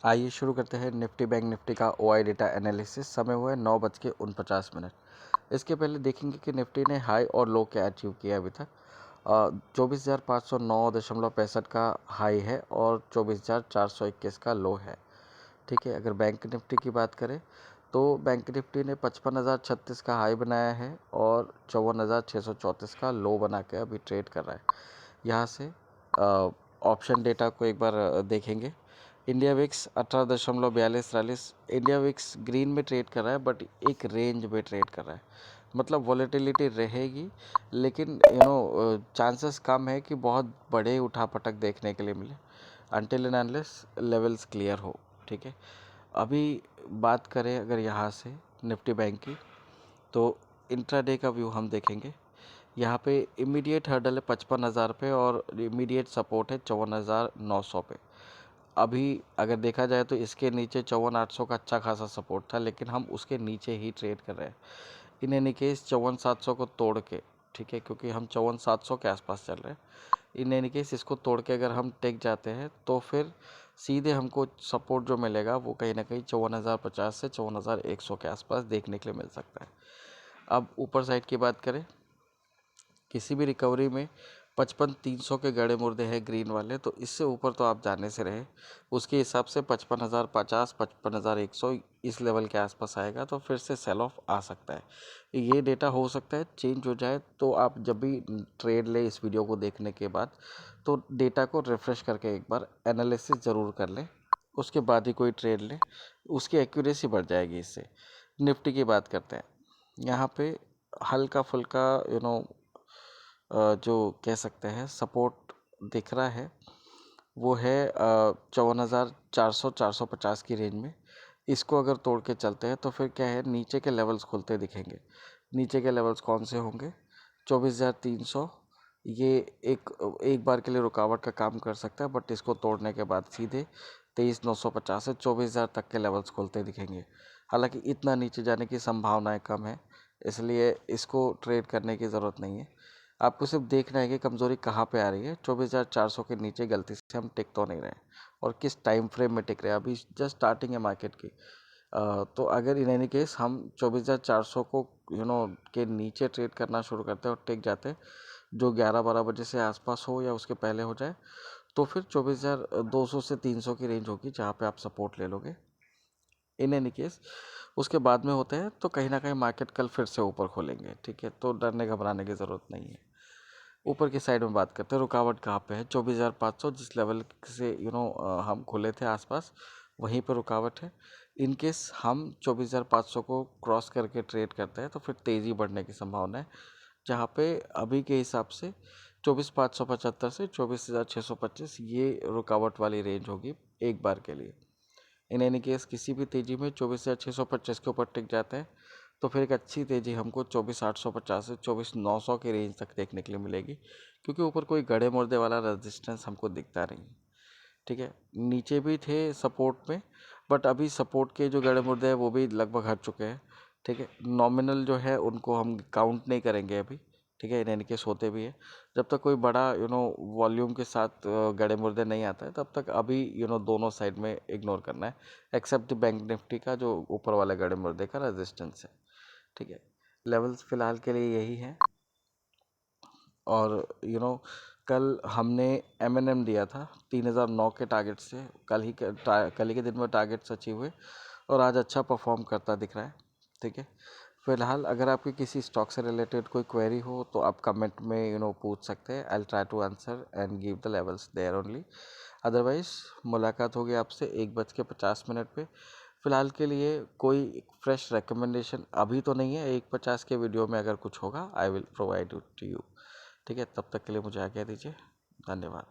आइए शुरू करते हैं निफ्टी बैंक निफ्टी का ओआई डेटा एनालिसिस। समय हुआ है 9:49। इसके पहले देखेंगे कि निफ्टी ने हाई और लो क्या अचीव किया अभी तक। 24,509.65 का हाई है और 24,421 का लो है। ठीक है, अगर बैंक निफ्टी की बात करें तो बैंक निफ्टी ने 55,036 का हाई बनाया है और 54,634 का लो बना के अभी ट्रेड कर रहा है। यहाँ से ऑप्शन डेटा को एक बार देखेंगे। India VIX 18.4243, India VIX green में ट्रेड कर रहा है बट एक रेंज में ट्रेड कर रहा है। मतलब वॉलेटिलिटी रहेगी, लेकिन चांसेस कम है कि बहुत बड़े उठापटक देखने के लिए मिले until and unless levels clear हो। ठीक है, अभी बात करें अगर यहाँ से निफ्टी बैंक की, तो इंट्राडे का व्यू हम देखेंगे। यहाँ पे इमीडिएट हर्डल है 55,000 पे और इमीडिएट सपोर्ट है 54,900 पे। अभी अगर देखा जाए तो इसके नीचे 54,800 का अच्छा खासा सपोर्ट था, लेकिन हम उसके नीचे ही ट्रेड कर रहे हैं। इन एनी केस 54,700 को तोड़ के, ठीक है, क्योंकि हम 54,700 के आसपास चल रहे हैं। इन एनी केस इसको तोड़ के अगर हम टेक जाते हैं तो फिर सीधे हमको सपोर्ट जो मिलेगा वो कहीं ना कहीं 54,050 से 54,100 के आसपास देखने के लिए मिल सकता है। अब ऊपर साइड की बात करें, किसी भी रिकवरी में 55,300 के गड़े मुर्दे हैं ग्रीन वाले, तो इससे ऊपर तो आप जाने से रहे। उसके हिसाब से 55,050, 55,100 इस लेवल के आसपास आएगा तो फिर से सेल ऑफ आ सकता है। ये डेटा हो सकता है चेंज हो जाए, तो आप जब भी ट्रेड ले इस वीडियो को देखने के बाद तो डेटा को रिफ़्रेश करके एक बार एनालिसिस ज़रूर कर लें, उसके बाद ही कोई ट्रेड लें, उसकी एक्यूरेसी बढ़ जाएगी इससे। निफ्टी की बात करते हैं। यहाँ पे हल्का फुल्का जो कह सकते हैं सपोर्ट दिख रहा है, वो है 54,400 450 की रेंज में। इसको अगर तोड़ के चलते हैं तो फिर क्या है, नीचे के लेवल्स खुलते दिखेंगे। नीचे के लेवल्स कौन से होंगे? 24,300, ये एक बार के लिए रुकावट का काम कर सकता है, बट इसको तोड़ने के बाद सीधे 23,950 से 24,000 तक के लेवल्स खुलते दिखेंगे। हालांकि इतना नीचे जाने की संभावनाएं कम है, इसलिए इसको ट्रेड करने की ज़रूरत नहीं है। आपको सिर्फ देखना है कि कमज़ोरी कहाँ पे आ रही है। 24,400 के नीचे गलती से हम टिक तो नहीं रहे और किस टाइम फ्रेम में टिक रहे हैं। अभी जस्ट स्टार्टिंग है मार्केट की। तो अगर इन एनी केस हम 24,400 को के नीचे ट्रेड करना शुरू करते हैं और टिक जाते हैं, जो 11-12 बजे से आसपास हो या उसके पहले हो जाए, तो फिर 24,200 से 300 की रेंज होगी जहाँ पे आप सपोर्ट ले लोगे। इन एनी केस उसके बाद में होते हैं तो कहीं ना कहीं मार्केट कल फिर से ऊपर खोलेंगे। ठीक है, तो डरने घबराने की ज़रूरत नहीं है। ऊपर की साइड में बात करते हैं, रुकावट कहाँ पे है? 24,500, जिस लेवल से हम खुले थे आसपास, वहीं पर रुकावट है। इन केस हम 24,500 को क्रॉस करके ट्रेड करते हैं तो फिर तेज़ी बढ़ने की संभावना है, जहाँ पे अभी के हिसाब से 24,575 से 24,625 ये रुकावट वाली रेंज होगी एक बार के लिए। इन एनी केस किसी भी तेज़ी में 24,625 के ऊपर टिक जाते हैं तो फिर एक अच्छी तेज़ी हमको 24,850 से 24,900 के रेंज तक देखने के लिए मिलेगी, क्योंकि ऊपर कोई गड़े मुर्दे वाला रेजिस्टेंस हमको दिखता नहीं। ठीक है, नीचे भी थे सपोर्ट में, बट अभी सपोर्ट के जो गड़े मुर्दे हैं वो भी लगभग हट चुके हैं। ठीक है, नॉमिनल जो है उनको हम काउंट नहीं करेंगे अभी। ठीक है, इन केस होते भी है, जब तक कोई बड़ा वॉल्यूम के साथ गड़े मुर्दे नहीं आता है तब तक अभी दोनों साइड में इग्नोर करना है, एक्सेप्ट बैंक निफ्टी का जो ऊपर वाले गड़े मुर्दे का रेजिस्टेंस है। ठीक है, लेवल्स फिलहाल के लिए यही हैं। और कल हमने M&M दिया था 3,009 के टारगेट से, कल ही के दिन में टारगेट्स अचीव हुए और आज अच्छा परफॉर्म करता दिख रहा है। ठीक है, फिलहाल अगर आपकी किसी स्टॉक से रिलेटेड कोई क्वेरी हो तो आप कमेंट में पूछ सकते हैं। I will try to answer and give the levels there only. Otherwise मुलाकात होगी आपसे 1:50 पे। फ़िलहाल के लिए कोई फ्रेश रिकमेंडेशन अभी तो नहीं है। 1:50 के वीडियो में अगर कुछ होगा I will provide it to you. ठीक है, तब तक के लिए मुझे आज्ञा दीजिए। धन्यवाद।